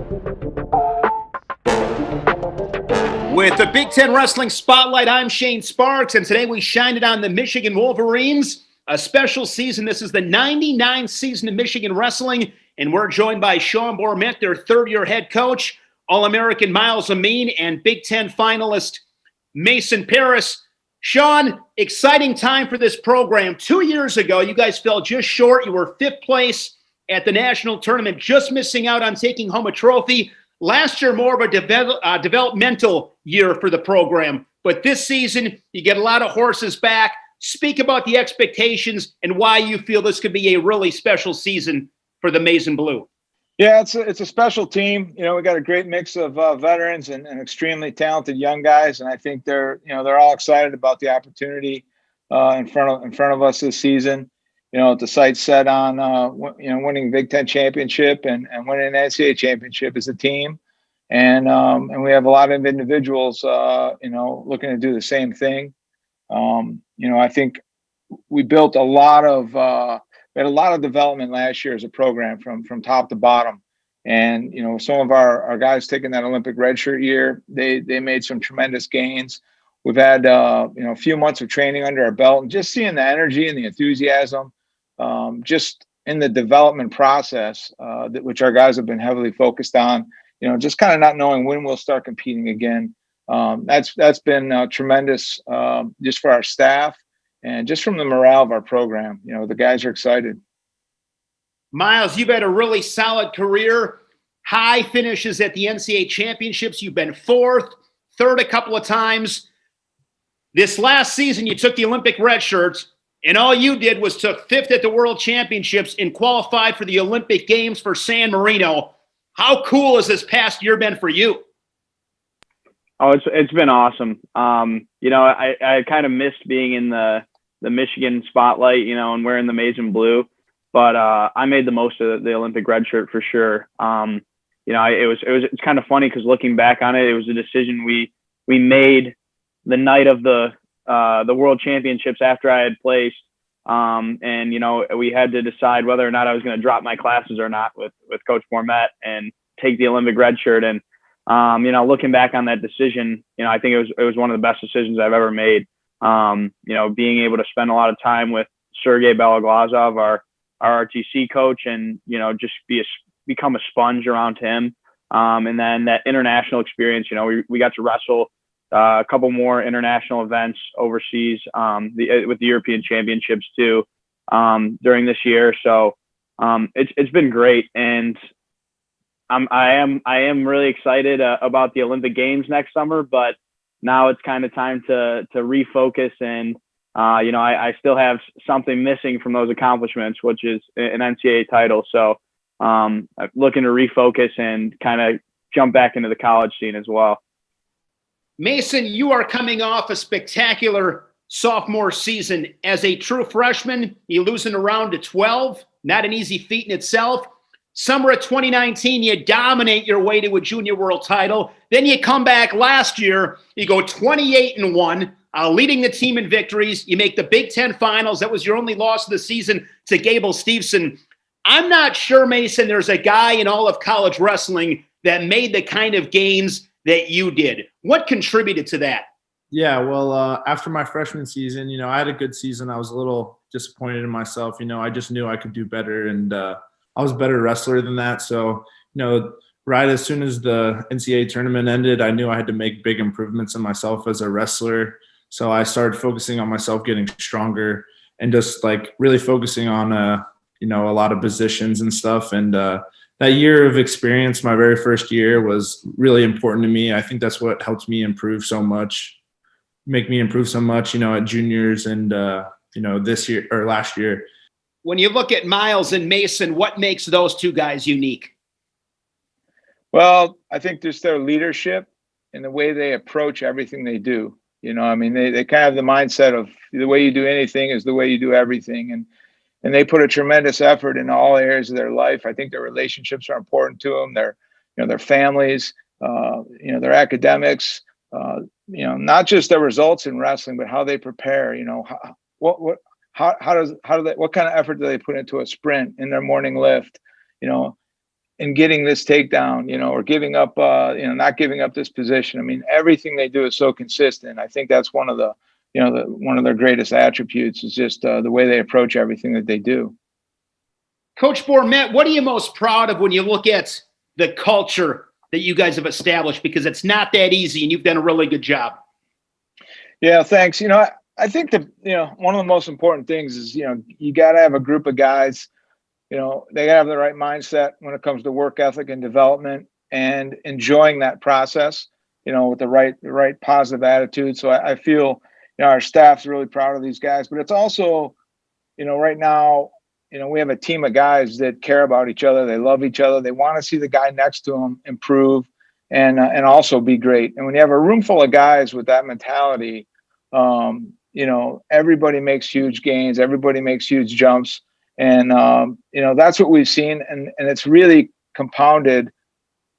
With the Big Ten Wrestling Spotlight, I'm Shane Sparks, and today we shine it on the Michigan Wolverines. A special season. This is the 99th season of Michigan wrestling, and we're joined by Sean Bormet, their third-year head coach, All-American Myles Amine, and Big Ten finalist Mason Parris. Sean, exciting time for this program. 2 years ago, you guys fell just short. You were fifth place at the national tournament, just missing out on taking home a trophy. Last year, more of a developmental year for the program. But this season, you get a lot of horses back. Speak about the expectations and why you feel this could be a really special season for the Maize and Blue. Yeah, it's a special team. You know, we got a great mix of veterans and extremely talented young guys, and I think they're all excited about the opportunity in front of us this season. You know, the sight's set on winning Big Ten championship and winning an NCAA championship as a team, and we have a lot of individuals looking to do the same thing. I think we built a lot of we had a lot of development last year as a program from top to bottom, and some of our guys taking that Olympic redshirt year, they made some tremendous gains. We've had a few months of training under our belt, and just seeing the energy and the enthusiasm just in the development process, which our guys have been heavily focused on, just kind of not knowing when we'll start competing again. That's been tremendous just for our staff and just from the morale of our program. The guys are excited. Myles, you've had a really solid career, high finishes at the NCAA championships. You've been fourth, third a couple of times. This last season, you took the Olympic red shirts, and all you did was took fifth at the World Championships and qualified for the Olympic Games for San Marino. How cool has this past year been for you? Oh, it's been awesome. I kind of missed being in the Michigan spotlight, and wearing the Maize and Blue, but I made the most of the Olympic red shirt for sure. It's kind of funny because looking back on it, it was a decision we made the night of the World Championships after I had placed, and we had to decide whether or not I was going to drop my classes or not with Coach Bormet and take the Olympic red shirt. And looking back on that decision, I think it was one of the best decisions I've ever made. Being able to spend a lot of time with Sergey Beloglazov, our RTC coach, and just become a sponge around him. And then that international experience, we got to wrestle a couple more international events overseas with the European Championships too during this year. So it's been great, and I am really excited about the Olympic Games next summer. But now it's kind of time to refocus, and I still have something missing from those accomplishments, which is an NCAA title. So I'm looking to refocus and kind of jump back into the college scene as well. Mason, you are coming off a spectacular sophomore season. As a true freshman, you losing a round to 12, not an easy feat in itself. Summer of 2019, you dominate your way to a junior world title. Then you come back last year, you go 28-1, leading the team in victories. You make the Big Ten finals. That was your only loss of the season to Gable Steveson. I'm not sure, Mason, there's a guy in all of college wrestling that made the kind of gains that you did. What contributed to that? Yeah, well, after my freshman season, I had a good season. I was a little disappointed in myself. I just knew I could do better, and I was a better wrestler than that. So, right as soon as the NCAA tournament ended, I knew I had to make big improvements in myself as a wrestler. So I started focusing on myself getting stronger and just really focusing on, a lot of positions and stuff. And that year of experience, my very first year, was really important to me. I think that's what helped me improve so much, make me improve so much, at juniors and, this year or last year. When you look at Myles and Mason, what makes those two guys unique? Well, I think just their leadership and the way they approach everything they do. They kind of have the mindset of the way you do anything is the way you do everything. And they put a tremendous effort in all areas of their life. I think their relationships are important to them. Their families, their academics, not just their results in wrestling, but how they prepare. What kind of effort do they put into a sprint in their morning lift? in getting this takedown, or giving up, not giving up this position. I mean, everything they do is so consistent. I think that's one of the, one of their greatest attributes is just the way they approach everything that they do. Coach Bormet, what are you most proud of when you look at the culture that you guys have established? Because it's not that easy, and you've done a really good job. Yeah, thanks. I think that, one of the most important things is, you got to have a group of guys, they got to have the right mindset when it comes to work ethic and development and enjoying that process, with the right positive attitude. So I feel, our staff's really proud of these guys, but it's also, right now, we have a team of guys that care about each other. They love each other. They want to see the guy next to them improve and also be great. And when you have a room full of guys with that mentality, everybody makes huge gains. Everybody makes huge jumps. And, that's what we've seen. And it's really compounded,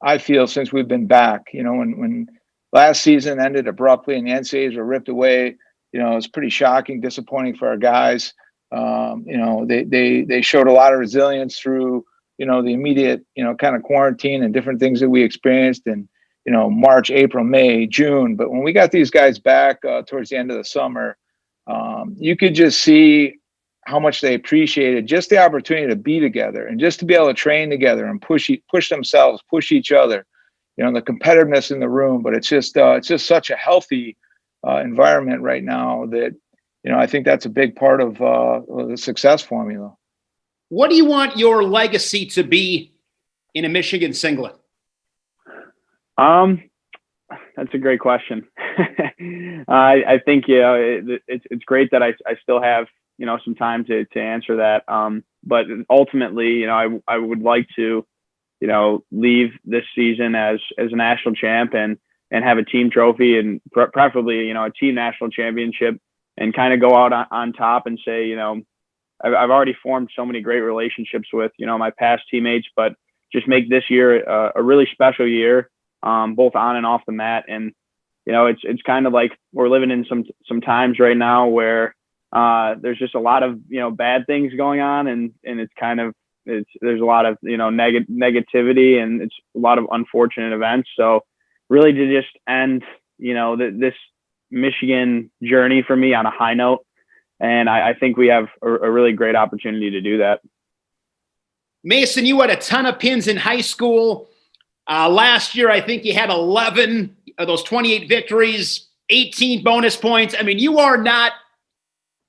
I feel, since we've been back. When last season ended abruptly and the NCAAs were ripped away, it was pretty shocking, disappointing for our guys. They showed a lot of resilience through, the immediate, kind of quarantine and different things that we experienced in, March, April, May, June. But when we got these guys back towards the end of the summer, you could just see how much they appreciated just the opportunity to be together and just to be able to train together and push themselves, push each other, the competitiveness in the room. But it's just such a healthy environment right now that, I think that's a big part of the success formula. What do you want your legacy to be in a Michigan singlet? That's a great question. I think, it's great that I still have, some time to answer that. But ultimately, I would like to, leave this season as a national champ and have a team trophy and preferably, a team national championship and kind of go out on top and say, I've already formed so many great relationships with, my past teammates, but just make this year a really special year, both on and off the mat. And, it's kind of like we're living in some times right now where there's just a lot of, bad things going on. And it's kind of, there's a lot of, negativity and it's a lot of unfortunate events. So really to just end, this Michigan journey for me on a high note. And I think we have a really great opportunity to do that. Mason, you had a ton of pins in high school. Last year, I think you had 11 of those 28 victories, 18 bonus points. I mean, you are not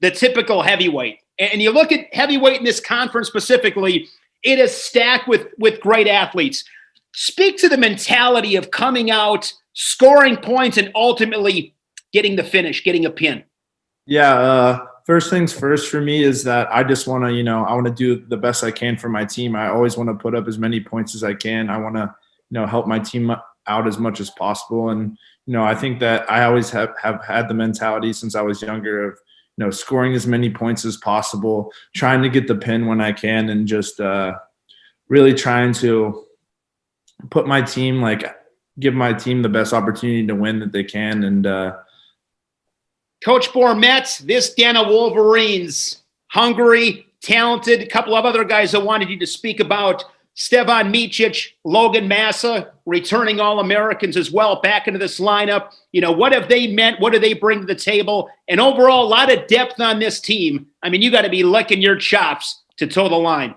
the typical heavyweight. And you look at heavyweight in this conference specifically, it is stacked with great athletes. Speak to the mentality of coming out, scoring points, and ultimately getting the finish, getting a pin. Yeah. First things first for me is that I just want to, I want to do the best I can for my team. I always want to put up as many points as I can. I want to, help my team out as much as possible. And, I think that I always have had the mentality since I was younger of, scoring as many points as possible, trying to get the pin when I can, and just really trying to put my team, give my team the best opportunity to win that they can. And Coach Bormet, this Dana Wolverines, hungry, talented, a couple of other guys I wanted you to speak about. Stevan Micic, Logan Massa, returning All-Americans as well, back into this lineup. What have they meant? What do they bring to the table? And overall, a lot of depth on this team. I mean, you got to be licking your chops to toe the line.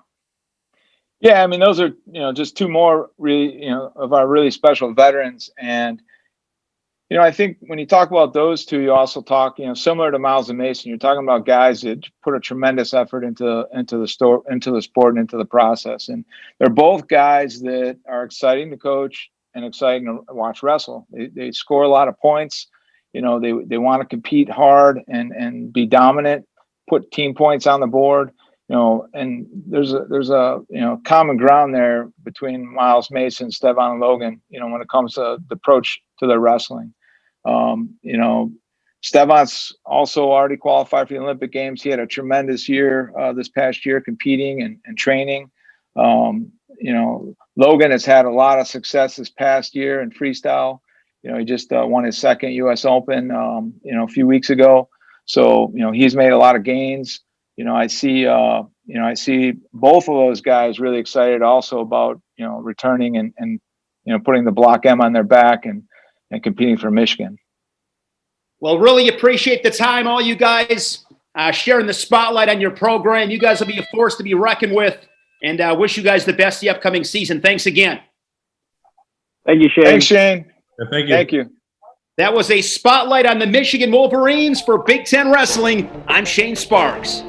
Yeah, I mean, those are, just two more really, of our really special veterans. And, I think when you talk about those two, you also talk, similar to Myles Amine, you're talking about guys that put a tremendous effort into the sport and into the process. And they're both guys that are exciting to coach and exciting to watch wrestle. They score a lot of points. They want to compete hard and be dominant, put team points on the board. And there's a common ground there between Myles, Mason, Stevan, and Logan, when it comes to the approach to their wrestling. Stevan's also already qualified for the Olympic Games. He had a tremendous year this past year competing and training. Logan has had a lot of success this past year in freestyle. He just won his second U.S. Open, a few weeks ago. So, he's made a lot of gains. I see both of those guys really excited also about, returning and putting the Block M on their back and competing for Michigan. Well, really appreciate the time, all you guys, sharing the spotlight on your program. You guys will be a force to be reckoned with, and wish you guys the best the upcoming season. Thanks again. Thank you, Shane. Thanks, Shane. Yeah, thank you. Thank you. That was a spotlight on the Michigan Wolverines for Big Ten Wrestling. I'm Shane Sparks.